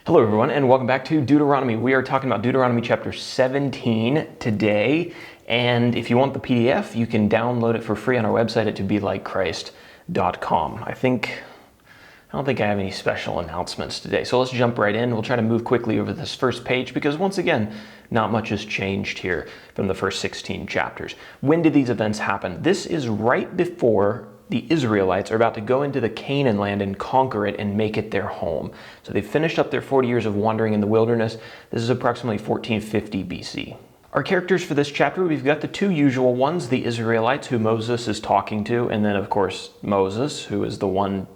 Hello everyone, and welcome back to Deuteronomy. We are talking about Deuteronomy chapter 17 today, and if you want the PDF, you can download it for free on our website at tobelikechrist.com. I don't think I have any special announcements today, so let's jump right in. We'll try to move quickly over this first page because once again, not much has changed here from the first 16 chapters. When did these events happen? This is right before the Israelites are about to go into the Canaan land and conquer it and make it their home. So they've finished up their 40 years of wandering in the wilderness. This is approximately 1450 BC. Our characters for this chapter, we've got the two usual ones, the Israelites who Moses is talking to, and then of course Moses, who is the one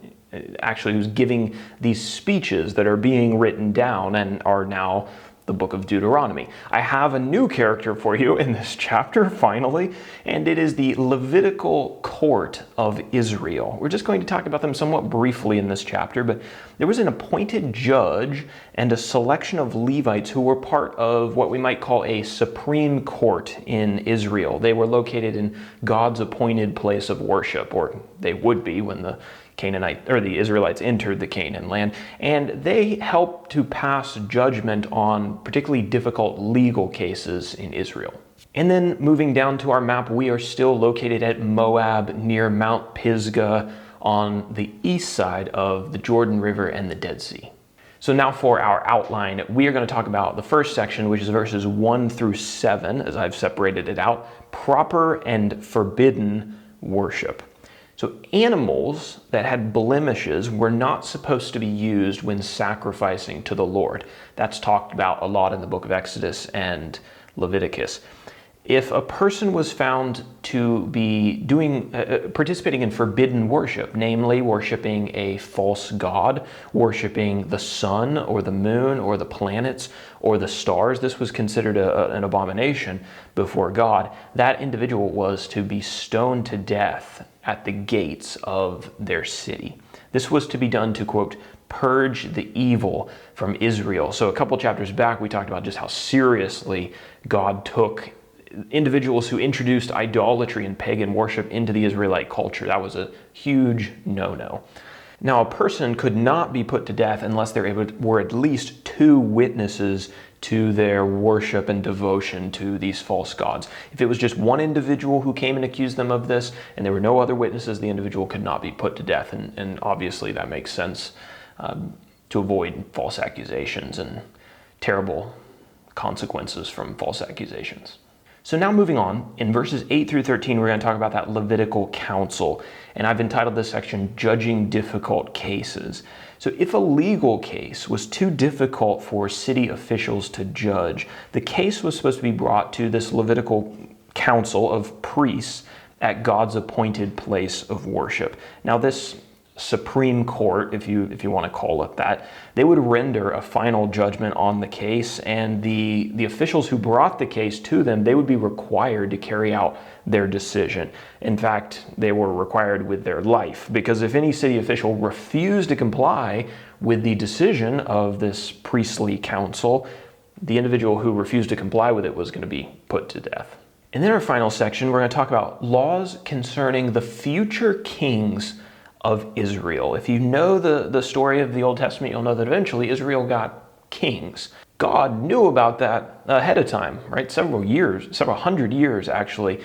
actually who's giving these speeches that are being written down and are now the book of Deuteronomy. I have a new character for you in this chapter, finally, and it is the Levitical court of Israel. We're just going to talk about them somewhat briefly in this chapter, but there was an appointed judge and a selection of Levites who were part of what we might call a supreme court in Israel. They were located in God's appointed place of worship, or they would be when the Israelites entered the Canaan land, and they helped to pass judgment on particularly difficult legal cases in Israel. And then moving down to our map, we are still located at Moab near Mount Pisgah on the east side of the Jordan River and the Dead Sea. So now for our outline, we are going to talk about the first section, which is verses 1 through 7, as I've separated it out, proper and forbidden worship. So animals that had blemishes were not supposed to be used when sacrificing to the Lord. That's talked about a lot in the book of Exodus and Leviticus. If a person was found to be participating in forbidden worship, namely worshiping a false god, worshiping the sun or the moon or the planets or the stars, this was considered an abomination before God. That individual was to be stoned to death at the gates of their city. This was to be done to, quote, purge the evil from Israel. So a couple chapters back, we talked about just how seriously God took individuals who introduced idolatry and pagan worship into the Israelite culture. That was a huge no-no. Now, a person could not be put to death unless there were at least two witnesses to their worship and devotion to these false gods. If it was just one individual who came and accused them of this, and there were no other witnesses, the individual could not be put to death. And obviously that makes sense to avoid false accusations and terrible consequences from false accusations. So now moving on, in verses 8 through 13, we're going to talk about that Levitical council. And I've entitled this section, Judging Difficult Cases. So if a legal case was too difficult for city officials to judge, the case was supposed to be brought to this Levitical council of priests at God's appointed place of worship. Now this Supreme Court, if you want to call it that, they would render a final judgment on the case, and the officials who brought the case to them, they would be required to carry out their decision. In fact, they were required with their life, because if any city official refused to comply with the decision of this priestly council, the individual who refused to comply with it was going to be put to death. And then our final section, we're going to talk about laws concerning the future kings of Israel. If you know the story of the Old Testament, you'll know that eventually Israel got kings. God knew about that ahead of time, right? Several hundred years actually,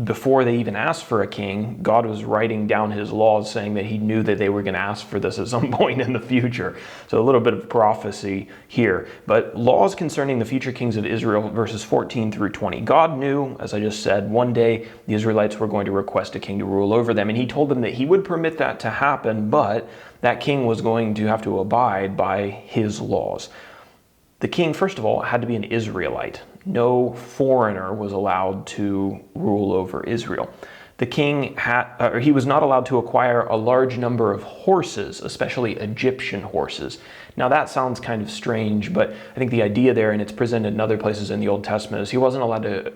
before they even asked for a king. God was writing down his laws saying that he knew that they were going to ask for this at some point in the future. So a little bit of prophecy here. But laws concerning the future kings of Israel, verses 14 through 20. God knew, as I just said, one day the Israelites were going to request a king to rule over them, and he told them that he would permit that to happen, but that king was going to have to abide by his laws. The king, first of all, had to be an Israelite. No foreigner was allowed to rule over Israel. The king he was not allowed to acquire a large number of horses, especially Egyptian horses. Now that sounds kind of strange, but I think the idea there, and it's presented in other places in the Old Testament, is he wasn't allowed to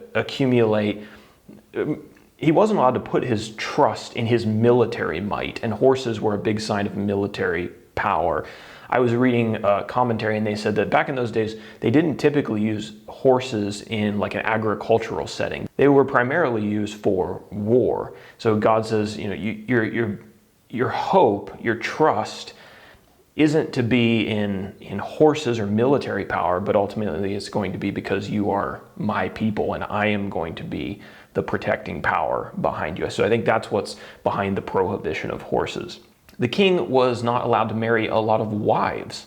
put his trust in his military might, and horses were a big sign of military power. I was reading a commentary, and they said that back in those days, they didn't typically use horses in like an agricultural setting. They were primarily used for war. So God says, your hope, your trust isn't to be in horses or military power, but ultimately it's going to be because you are my people and I am going to be the protecting power behind you. So I think that's what's behind the prohibition of horses. The king was not allowed to marry a lot of wives.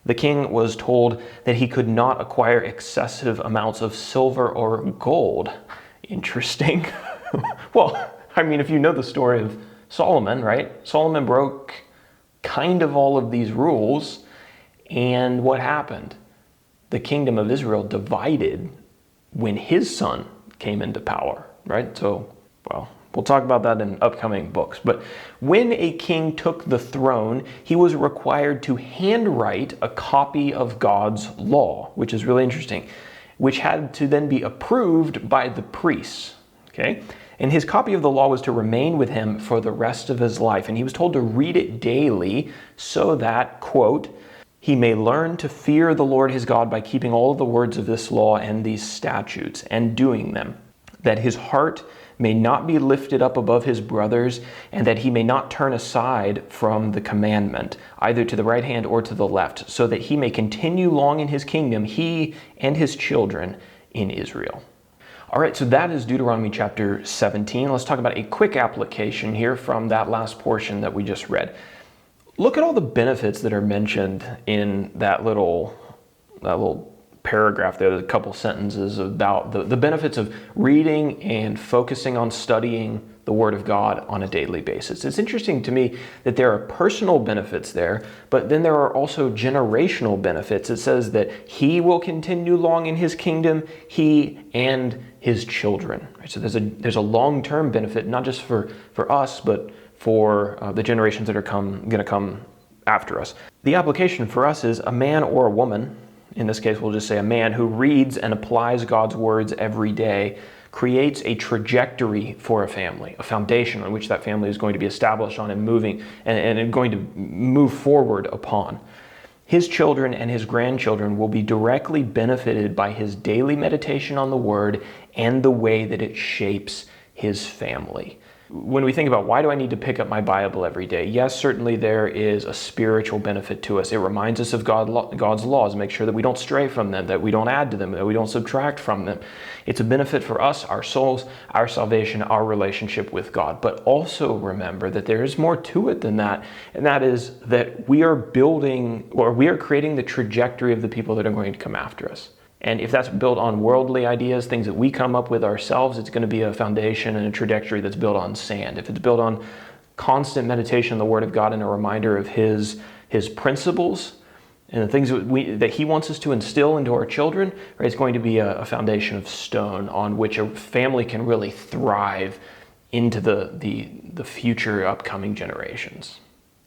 The king was told that he could not acquire excessive amounts of silver or gold. Interesting. Well, I mean, if you know the story of Solomon, right? Solomon broke kind of all of these rules, and what happened? The kingdom of Israel divided when his son came into power, right? So, well, we'll talk about that in upcoming books. But when a king took the throne, he was required to handwrite a copy of God's law, which is really interesting, which had to then be approved by the priests, okay? And his copy of the law was to remain with him for the rest of his life. And he was told to read it daily so that, quote, he may learn to fear the Lord his God by keeping all of the words of this law and these statutes and doing them, that his heart may not be lifted up above his brothers, and that he may not turn aside from the commandment, either to the right hand or to the left, so that he may continue long in his kingdom, he and his children in Israel. All right, so that is Deuteronomy chapter 17. Let's talk about a quick application here from that last portion that we just read. Look at all the benefits that are mentioned in that little paragraph there, a couple sentences about the benefits of reading and focusing on studying the Word of God on a daily basis. It's interesting to me that there are personal benefits there, but then there are also generational benefits. It says that he will continue long in his kingdom, he and his children. Right? So there's a long-term benefit, not just for us, but for the generations that are going to come after us. The application for us is a man or a woman, in this case we'll just say a man, who reads and applies God's words every day creates a trajectory for a family, a foundation on which that family is going to be established on and moving and going to move forward upon. His children and his grandchildren will be directly benefited by his daily meditation on the Word and the way that it shapes his family. When we think about why do I need to pick up my Bible every day? Yes, certainly there is a spiritual benefit to us. It reminds us of God's laws, make sure that we don't stray from them, that we don't add to them, that we don't subtract from them. It's a benefit for us, our souls, our salvation, our relationship with God. But also remember that there is more to it than that, and that is that we are building, or we are creating the trajectory of the people that are going to come after us. And if that's built on worldly ideas, things that we come up with ourselves, it's going to be a foundation and a trajectory that's built on sand. If it's built on constant meditation on the Word of God and a reminder of His principles and the things that He wants us to instill into our children, right, it's going to be a foundation of stone on which a family can really thrive into the future upcoming generations.